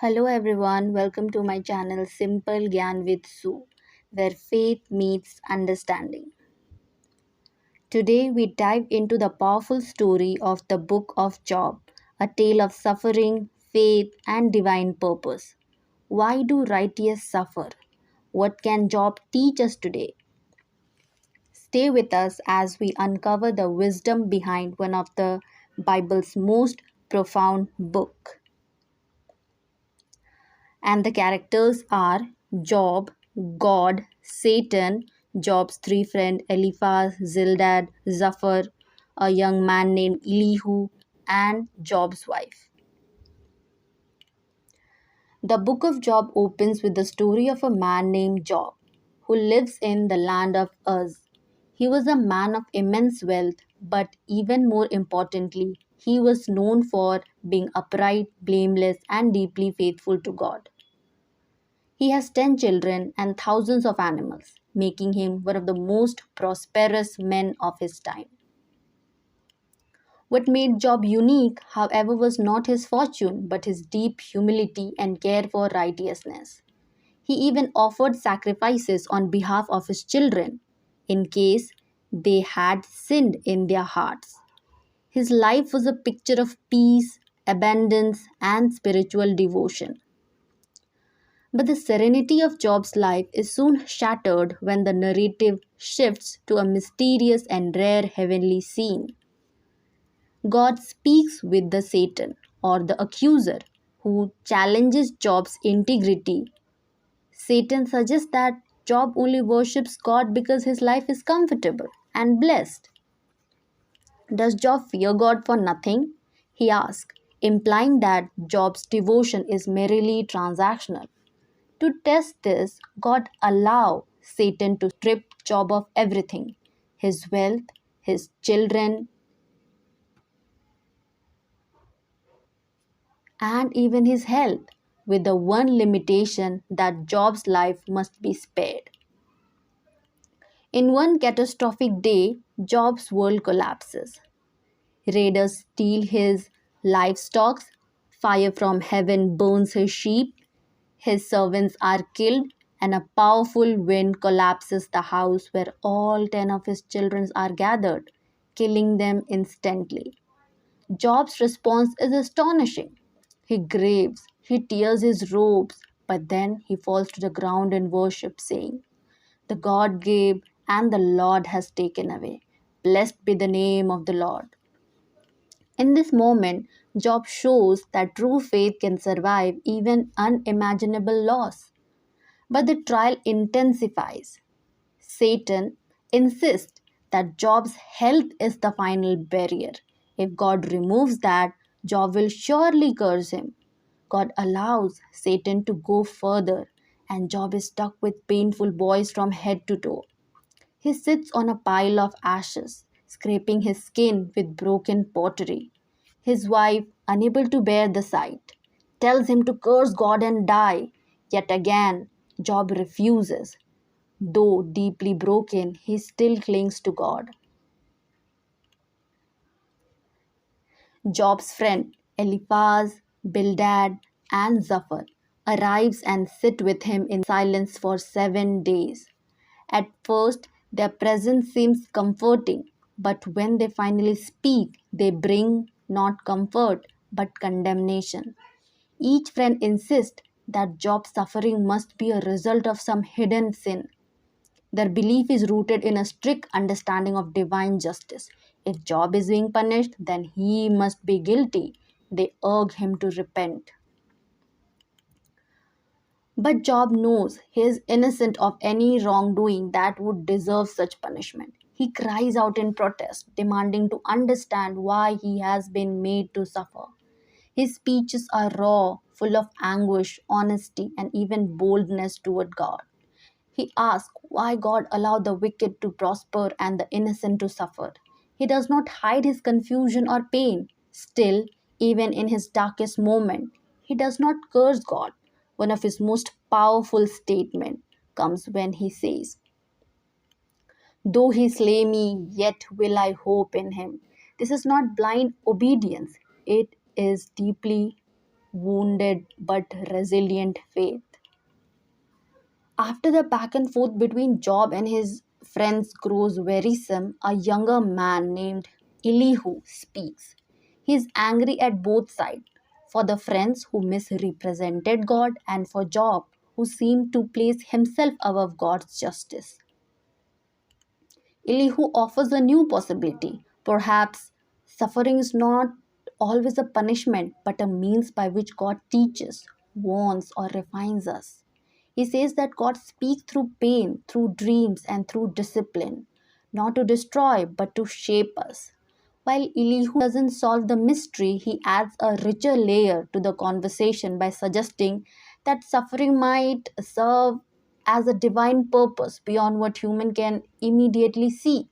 Hello everyone, welcome to my channel Simple Gyan with Sue, where faith meets understanding. Today we dive into the powerful story of the book of Job, a tale of suffering, faith, and divine purpose. Why do righteous suffer? What can Job teach us today? Stay with us as we uncover the wisdom behind one of the Bible's most profound book. And the characters are Job, God, Satan, Job's three friends Eliphaz, Zildad, Zophar, a young man named Elihu, and Job's wife. The book of Job opens with the story of a man named Job who lives in the land of Uz. He was a man of immense wealth, but even more importantly, he was known for being upright, blameless, and deeply faithful to God. He has 10 children and thousands of animals, making him one of the most prosperous men of his time. What made Job unique, however, was not his fortune, but his deep humility and care for righteousness. He even offered sacrifices on behalf of his children, in case they had sinned in their hearts. His life was a picture of peace, abundance, and spiritual devotion. But the serenity of Job's life is soon shattered when the narrative shifts to a mysterious and rare heavenly scene. God speaks with the Satan, or the accuser, who challenges Job's integrity. Satan suggests that Job only worships God because his life is comfortable and blessed. Does Job fear God for nothing? He asks, implying that Job's devotion is merely transactional. To test this, God allowed Satan to strip Job of everything: his wealth, his children, and even his health, with the one limitation that Job's life must be spared. In one catastrophic day, Job's world collapses. Raiders steal his livestock, fire from heaven burns his sheep, his servants are killed, and a powerful wind collapses the house where all 10 of his children are gathered, killing them instantly. Job's response is astonishing. He grieves, he tears his robes, but then he falls to the ground in worship, saying, "The God gave, and the Lord has taken away. Blessed be the name of the Lord." In this moment, Job shows that true faith can survive even unimaginable loss. But the trial intensifies. Satan insists that Job's health is the final barrier. If God removes that, Job will surely curse him. God allows Satan to go further, and Job is stuck with painful boils from head to toe. He sits on a pile of ashes, scraping his skin with broken pottery. His wife, unable to bear the sight, tells him to curse God and die. Yet again, Job refuses. Though deeply broken, he still clings to God. Job's friend Eliphaz, Bildad, and Zophar arrives and sit with him in silence for 7 days. At first, their presence seems comforting, but when they finally speak, they bring not comfort but condemnation. Each friend insists that Job's suffering must be a result of some hidden sin. Their belief is rooted in a strict understanding of divine justice. If Job is being punished, then he must be guilty. They urge him to repent. But Job knows he is innocent of any wrongdoing that would deserve such punishment. He cries out in protest, demanding to understand why he has been made to suffer. His speeches are raw, full of anguish, honesty, and even boldness toward God. He asks why God allowed the wicked to prosper and the innocent to suffer. He does not hide his confusion or pain. Still, even in his darkest moment, he does not curse God. One of his most powerful statements comes when he says, "Though he slay me, yet will I hope in him." This is not blind obedience, it is deeply wounded but resilient faith. After the back and forth between Job and his friends grows wearisome, a younger man named Elihu speaks. He is angry at both sides, for the friends who misrepresented God and for Job who seemed to place himself above God's justice. Elihu offers a new possibility. Perhaps suffering is not always a punishment but a means by which God teaches, warns, or refines us. He says that God speaks through pain, through dreams, and through discipline, not to destroy but to shape us. While Elihu doesn't solve the mystery, he adds a richer layer to the conversation by suggesting that suffering might serve as a divine purpose beyond what human can immediately see.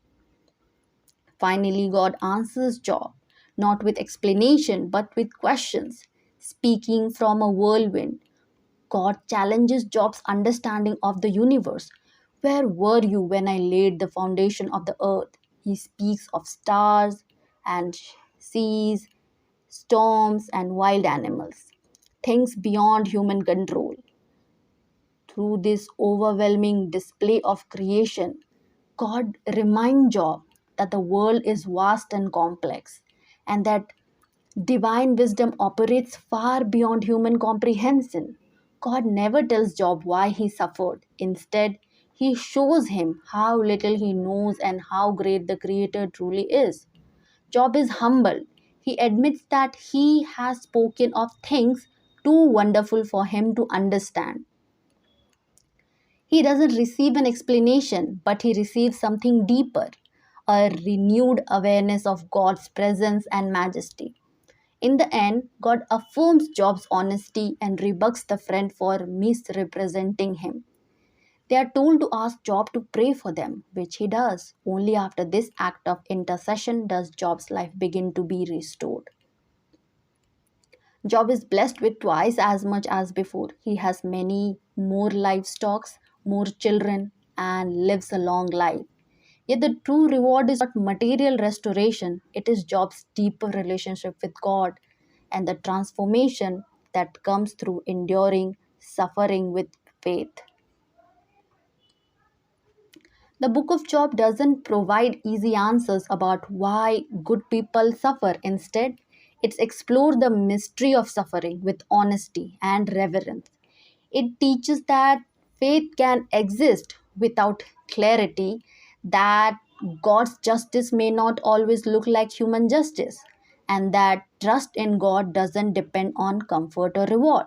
Finally, God answers Job, not with explanation but with questions, speaking from a whirlwind. God challenges Job's understanding of the universe. Where were you when I laid the foundation of the earth? He speaks of stars and seas, storms, and wild animals, things beyond human control. Through this overwhelming display of creation, God reminds Job that the world is vast and complex and that divine wisdom operates far beyond human comprehension. God never tells Job why he suffered. Instead, he shows him how little he knows and how great the Creator truly is. Job is humble. He admits that he has spoken of things too wonderful for him to understand. He doesn't receive an explanation, but he receives something deeper, a renewed awareness of God's presence and majesty. In the end, God affirms Job's honesty and rebukes the friend for misrepresenting him. They are told to ask Job to pray for them, which he does. Only after this act of intercession does Job's life begin to be restored. Job is blessed with twice as much as before. He has many more livestock, more children, and lives a long life. Yet the true reward is not material restoration, it is Job's deeper relationship with God and the transformation that comes through enduring suffering with faith. The book of Job doesn't provide easy answers about why good people suffer. Instead, it explores the mystery of suffering with honesty and reverence. It teaches that faith can exist without clarity, that God's justice may not always look like human justice, and that trust in God doesn't depend on comfort or reward.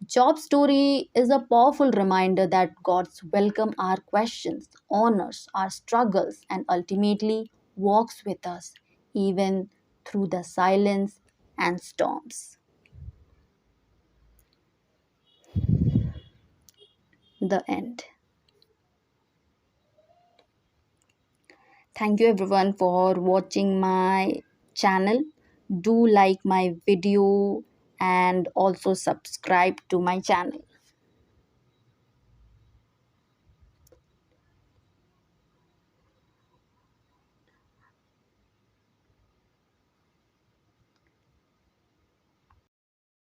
Job's story is a powerful reminder that God's welcome our questions, honors our struggles, and ultimately walks with us even through the silence and storms. The end. Thank you everyone for watching my channel. Do like my video and also subscribe to my channel.